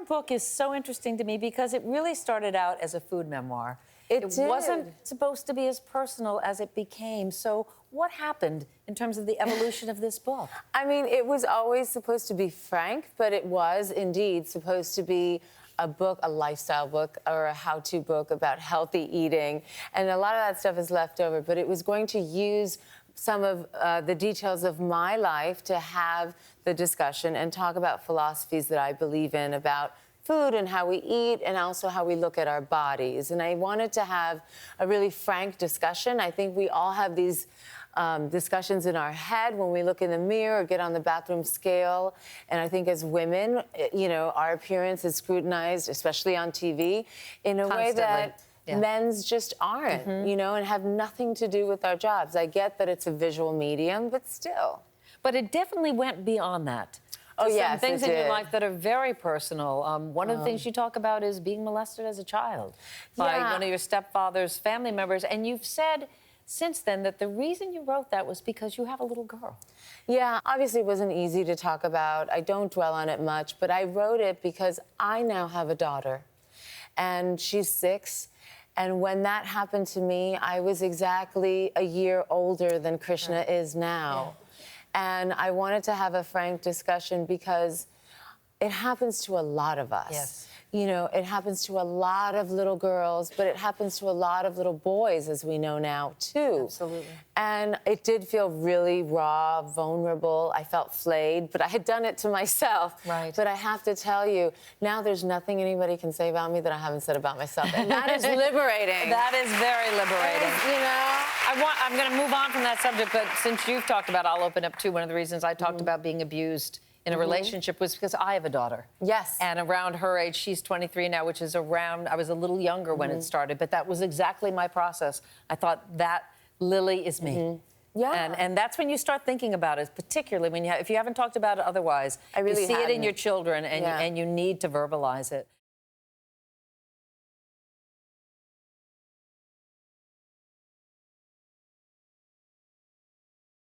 book is so interesting to me because it really started out as a food memoir. It wasn't supposed to be as personal as it became. So what happened in terms of the evolution of this book? I mean, it was always supposed to be frank, but it was indeed supposed to be a book, a lifestyle book, or a how-to book about healthy eating. And a lot of that stuff is left over, but it was going to use some of the details of my life to have the discussion and talk about philosophies that I believe in about food and how we eat and also how we look at our bodies. And I wanted to have a really frank discussion. I think we all have these discussions in our head when we look in the mirror or get on the bathroom scale. And I think as women, you know, our appearance is scrutinized, especially on TV, in a way that men's just aren't, you know, and have nothing to do with our jobs. I get that it's a visual medium, but still. But it definitely went beyond that. Oh, yes, some things in your life that are very personal. One of the things you talk about is being molested as a child by one of your stepfather's family members. And you've said since then that the reason you wrote that was because you have a little girl. Yeah, obviously it wasn't easy to talk about. I don't dwell on it much, but I wrote it because I now have a daughter, and she's 6. And when that happened to me, I was exactly a year older than Krishna is now. And I wanted to have a frank discussion because it happens to a lot of us. Yes. You know, it happens to a lot of little girls, but it happens to a lot of little boys, as we know now, too. Absolutely. And it did feel really raw, vulnerable. I felt flayed, but I had done it to myself. Right. But I have to tell you, now there's nothing anybody can say about me that I haven't said about myself. And that is liberating. That is very liberating. You know? I'm going to move on from that subject, but since you've talked about it, I'll open up too. One of the reasons I talked about being abused in a relationship was because I have a daughter. Yes. And around her age, she's 23 now, which is around, I was a little younger when it started, but that was exactly my process. I thought, that Lily is me. Yeah. And that's when you start thinking about it, particularly when if you haven't talked about it otherwise. I really you see it in hadn't. your children, and, and you need to verbalize it.